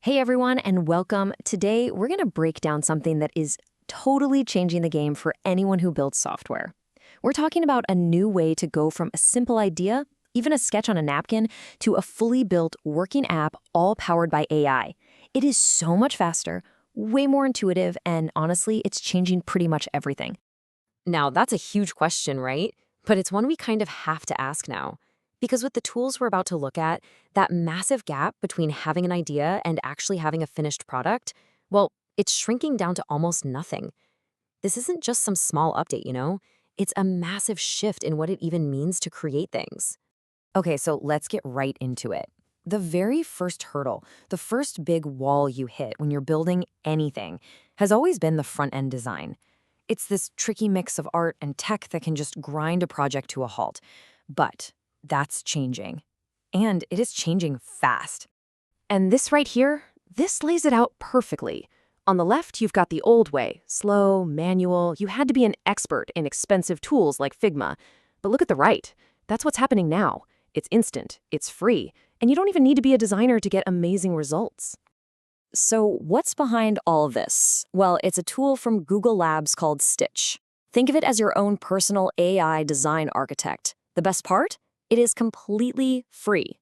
Hey everyone, and welcome. Today, we're going to break down something that is totally changing the game for anyone who builds software. We're talking about a new way to go from a simple idea, even a sketch on a napkin, to a fully built working app all powered by AI. It is so much faster, way more intuitive, and honestly, it's changing pretty much everything. Now, that's a huge question, right? But it's one we kind of have to ask now. Because with the tools we're about to look at, that massive gap between having an idea and actually having a finished product, well, it's shrinking down to almost nothing. This isn't just some small update, It's a massive shift in what it even means to create things. Okay, so let's get right into it. The very first hurdle, the first big wall you hit when you're building anything, has always been the front-end design. It's this tricky mix of art and tech that can just grind a project to a halt. But that's changing. And it is changing fast. And this right here, this lays it out perfectly. On the left, you've got the old way, slow, manual. You had to be an expert in expensive tools like Figma. But look at the right. That's what's happening now. It's instant, it's free, and you don't even need to be a designer to get amazing results. So what's behind all of this? Well, it's a tool from Google Labs called Stitch. Think of it as your own personal AI design architect. The best part? It is completely free.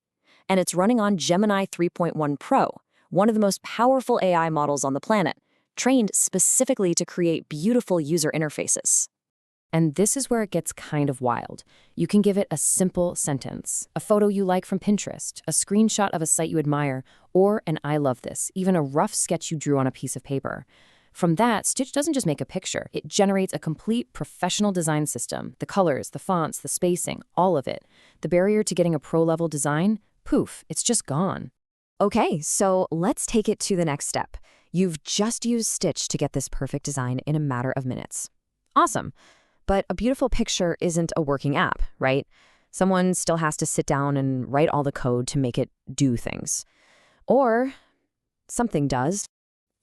And it's running on Gemini 3.1 Pro, one of the most powerful AI models on the planet, trained specifically to create beautiful user interfaces. And this is where it gets kind of wild. You can give it a simple sentence, a photo you like from Pinterest, a screenshot of a site you admire, or an I love this, even a rough sketch you drew on a piece of paper. From that, Stitch doesn't just make a picture. It generates a complete professional design system. The colors, the fonts, the spacing, all of it. The barrier to getting a pro-level design, poof, it's just gone. Okay, so let's take it to the next step. You've just used Stitch to get this perfect design in a matter of minutes. Awesome. But a beautiful picture isn't a working app, right? Someone still has to sit down and write all the code to make it do things. Or something does.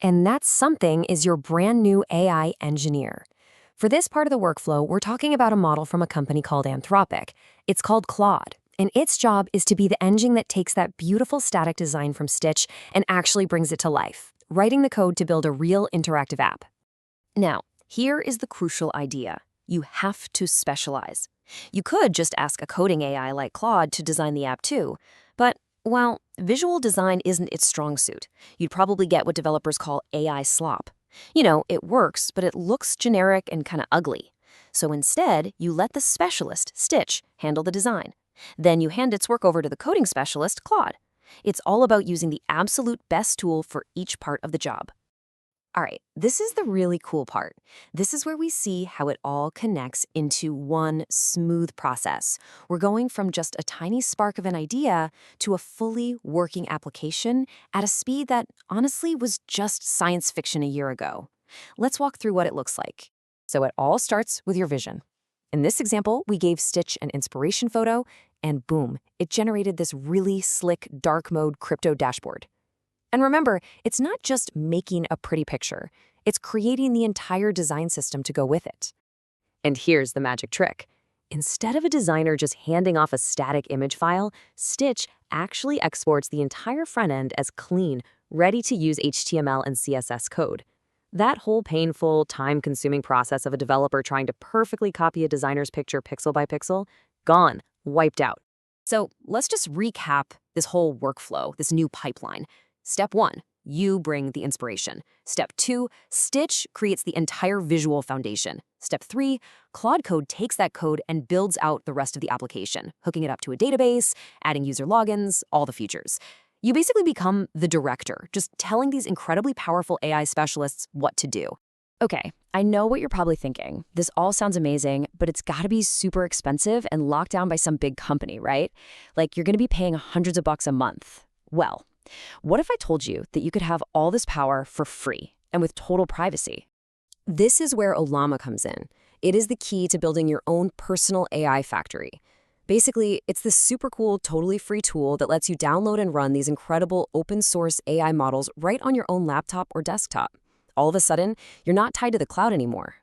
And that something is your brand new AI engineer. For this part of the workflow, we're talking about a model from a company called Anthropic. It's called Claude, and its job is to be the engine that takes that beautiful static design from Stitch and actually brings it to life, writing the code to build a real interactive app. Now, here is the crucial idea. You have to specialize. You could just ask a coding AI like Claude to design the app too, but, well, visual design isn't its strong suit. You'd probably get what developers call AI slop. It works, but it looks generic and kind of ugly. So instead, you let the specialist, Stitch, handle the design. Then you hand its work over to the coding specialist, Claude. It's all about using the absolute best tool for each part of the job. All right, this is the really cool part. This is where we see how it all connects into one smooth process. We're going from just a tiny spark of an idea to a fully working application at a speed that honestly was just science fiction a year ago. Let's walk through what it looks like. So it all starts with your vision. In this example, we gave Stitch an inspiration photo, and boom, it generated this really slick dark mode crypto dashboard. And remember, it's not just making a pretty picture. It's creating the entire design system to go with it. And here's the magic trick. Instead of a designer just handing off a static image file, Stitch actually exports the entire front end as clean, ready-to-use HTML and CSS code. That whole painful, time-consuming process of a developer trying to perfectly copy a designer's picture pixel by pixel, gone, wiped out. So let's just recap this whole workflow, this new pipeline. Step 1, you bring the inspiration. Step 2, Stitch creates the entire visual foundation. Step 3, Claude Code takes that code and builds out the rest of the application, hooking it up to a database, adding user logins, all the features. You basically become the director, just telling these incredibly powerful AI specialists what to do. Okay, I know what you're probably thinking. This all sounds amazing, but it's got to be super expensive and locked down by some big company, right? Like you're going to be paying hundreds of bucks a month. Well, what if I told you that you could have all this power for free and with total privacy? This is where Ollama comes in. It is the key to building your own personal AI factory. Basically, it's this super cool, totally free tool that lets you download and run these incredible open source AI models right on your own laptop or desktop. All of a sudden, you're not tied to the cloud anymore.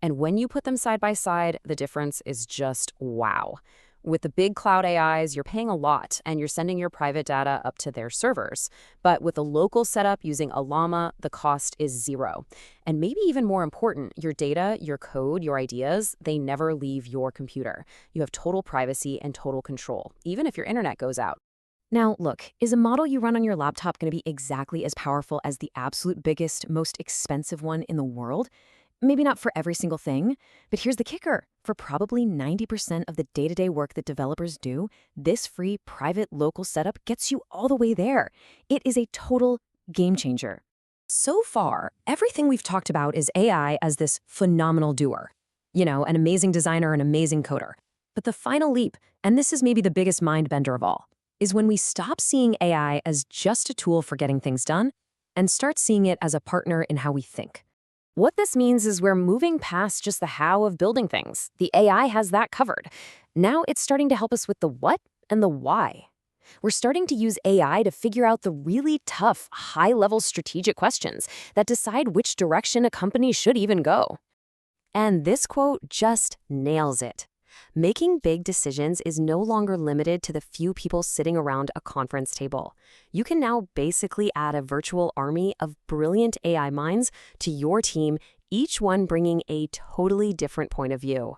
And when you put them side by side, the difference is just wow. With the big cloud AIs, you're paying a lot and you're sending your private data up to their servers. But with a local setup using a llama, the cost is zero. And maybe even more important, your data, your code, your ideas, they never leave your computer. You have total privacy and total control, even if your internet goes out. Now, look, is a model you run on your laptop going to be exactly as powerful as the absolute biggest, most expensive one in the world? Maybe not for every single thing, but here's the kicker. For probably 90% of the day-to-day work that developers do, this free private local setup gets you all the way there. It is a total game changer. So far, everything we've talked about is AI as this phenomenal doer. You know, an amazing designer, an amazing coder. But the final leap, and this is maybe the biggest mind bender of all, is when we stop seeing AI as just a tool for getting things done and start seeing it as a partner in how we think. What this means is we're moving past just the how of building things. The AI has that covered. Now it's starting to help us with the what and the why. We're starting to use AI to figure out the really tough, high-level strategic questions that decide which direction a company should even go. And this quote just nails it. Making big decisions is no longer limited to the few people sitting around a conference table. You can now basically add a virtual army of brilliant AI minds to your team, each one bringing a totally different point of view.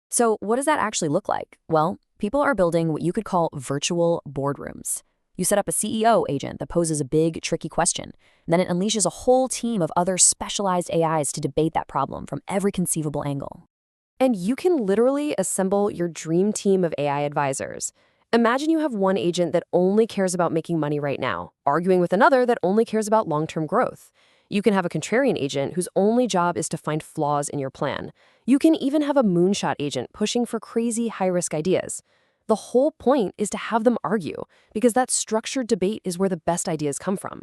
So what does that actually look like? Well, people are building what you could call virtual boardrooms. You set up a CEO agent that poses a big, tricky question. Then it unleashes a whole team of other specialized AIs to debate that problem from every conceivable angle. And you can literally assemble your dream team of AI advisors. Imagine you have one agent that only cares about making money right now, arguing with another that only cares about long-term growth. You can have a contrarian agent whose only job is to find flaws in your plan. You can even have a moonshot agent pushing for crazy high-risk ideas. The whole point is to have them argue, because that structured debate is where the best ideas come from.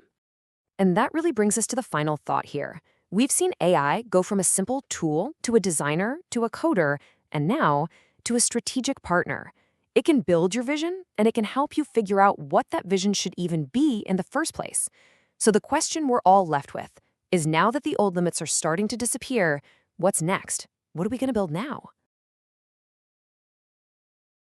And that really brings us to the final thought here. We've seen AI go from a simple tool to a designer to a coder, and now to a strategic partner. It can build your vision, and it can help you figure out what that vision should even be in the first place. So the question we're all left with is, now that the old limits are starting to disappear, what's next? What are we going to build now?